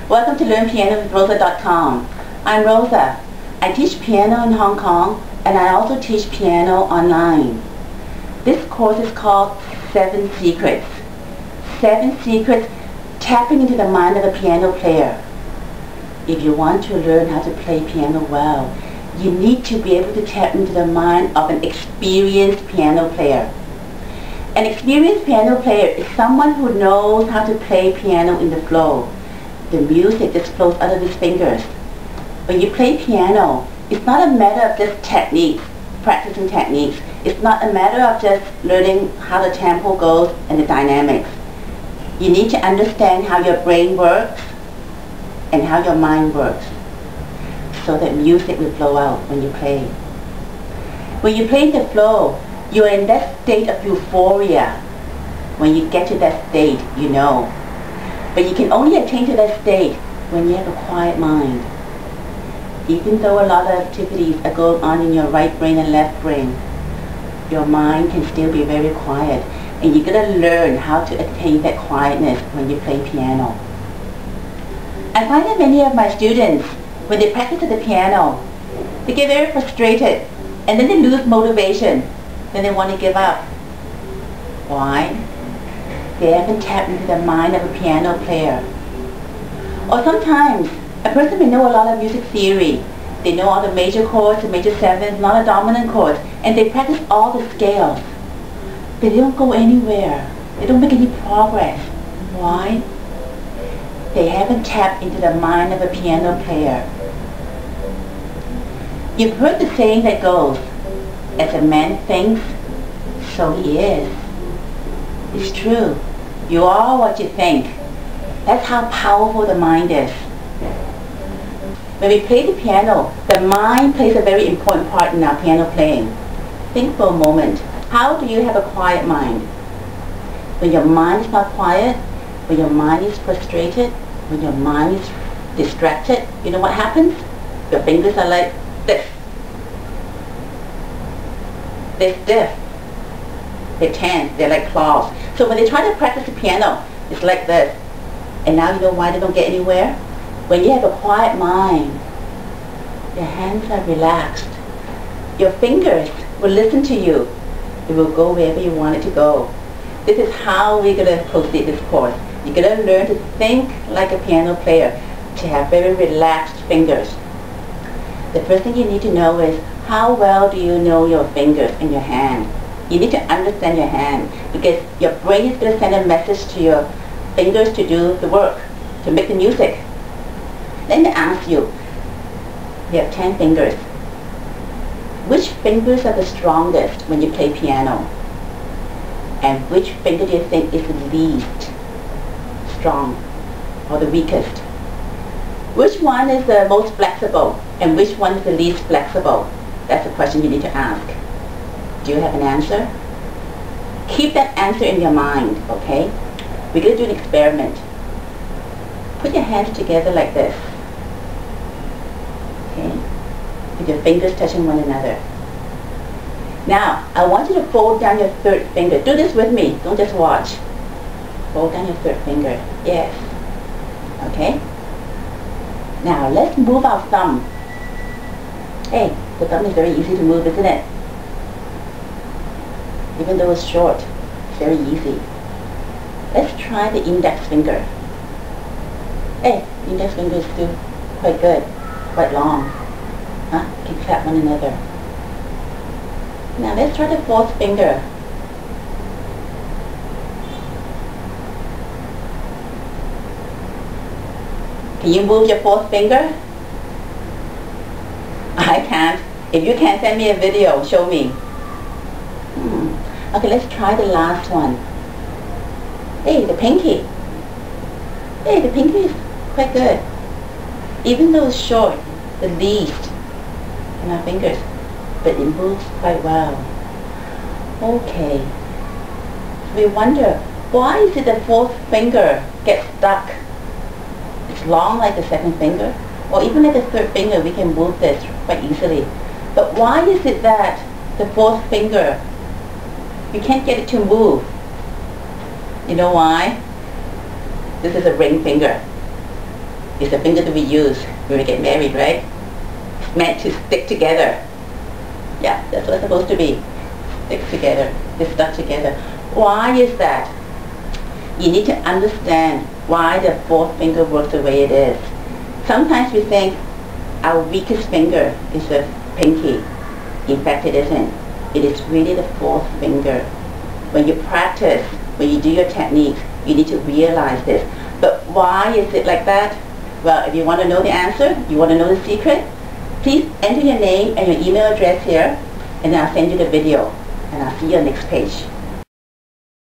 Welcome to LearnPianoWithRosa.com. I'm Rosa. I teach piano in Hong Kong and I also teach piano online. This course is called 7 Secrets. 7 Secrets tapping into the mind of a piano player. If you want to learn how to play piano well, you need to be able to tap into the mind of an experienced piano player. An experienced piano player is someone who knows how to play piano in the flow. The music just flows out of his fingers. When you play piano, it's not a matter of just techniques, practicing techniques. It's not a matter of just learning how the tempo goes and the dynamics. You need to understand how your brain works and how your mind works so that music will flow out when you play. When you play in the flow, you're in that state of euphoria. When you get to that state, you know. But you can only attain to that state when you have a quiet mind. Even though a lot of activities are going on in your right brain and left brain, your mind can still be very quiet. And you're going to learn how to attain that quietness when you play piano. I find that many of my students, when they practice at the piano, they get very frustrated and then they lose motivation. Then they want to give up. Why? They haven't tapped into the mind of a piano player. Or sometimes, a person may know a lot of music theory. They know all the major chords, the major sevenths, not a dominant chords, and they practice all the scales. But they don't go anywhere. They don't make any progress. Why? They haven't tapped into the mind of a piano player. You've heard the saying that goes, as a man thinks, so he is. It's true. You are what you think. That's how powerful the mind is. When we play the piano, the mind plays a very important part in our piano playing. Think for a moment. How do you have a quiet mind? When your mind is not quiet, when your mind is frustrated, when your mind is distracted, you know what happens? Your fingers are like this. They're stiff. They're tense. They're like claws. So when they try to practice the piano, it's like this. And now you know why they don't get anywhere? When you have a quiet mind, your hands are relaxed. Your fingers will listen to you. It will go wherever you want it to go. This is how we're going to proceed this course. You're going to learn to think like a piano player, to have very relaxed fingers. The first thing you need to know is, how well do you know your fingers and your hand? You need to understand your hand because your brain is going to send a message to your fingers to do the work, to make the music. Let me ask you, you have 10 fingers. Which fingers are the strongest when you play piano? And which finger do you think is the least strong or the weakest? Which one is the most flexible and which one is the least flexible? That's the question you need to ask. Do you have an answer? Keep that answer in your mind, okay? We're going to do an experiment. Put your hands together like this. Okay? With your fingers touching one another. Now, I want you to fold down your third finger. Do this with me. Don't just watch. Fold down your third finger. Yes. Okay? Now, let's move our thumb. Hey, the thumb is very easy to move, isn't it? Even though it's short, it's very easy. Let's try the index finger. Hey, the index finger is still quite good, quite long. Huh? You can clap one another. Now let's try the fourth finger. Can you move your fourth finger? I can't. If you can, send me a video, show me. Okay, let's try the last one. Hey, the pinky. Hey, the pinky is quite good. Even though it's short, the least in our fingers, but it moves quite well. Okay. We wonder, why is it the fourth finger gets stuck? It's long like the second finger, or even like the third finger, we can move this quite easily. But why is it that the fourth finger, you can't get it to move? You know why? This is a ring finger. is the finger that we use when we get married, right? It's meant to stick together. Yeah, that's what it's supposed to be. Stick together. It's stuck together. Why is that? You need to understand why the fourth finger works the way it is. Sometimes we think our weakest finger is the pinky. In fact, it isn't. It is really the fourth finger. When you practice, when you do your techniques, you need to realize this. But why is it like that? Well, if you want to know the answer, you want to know the secret, please enter your name and your email address here, and then I'll send you the video. And I'll see you on the next page.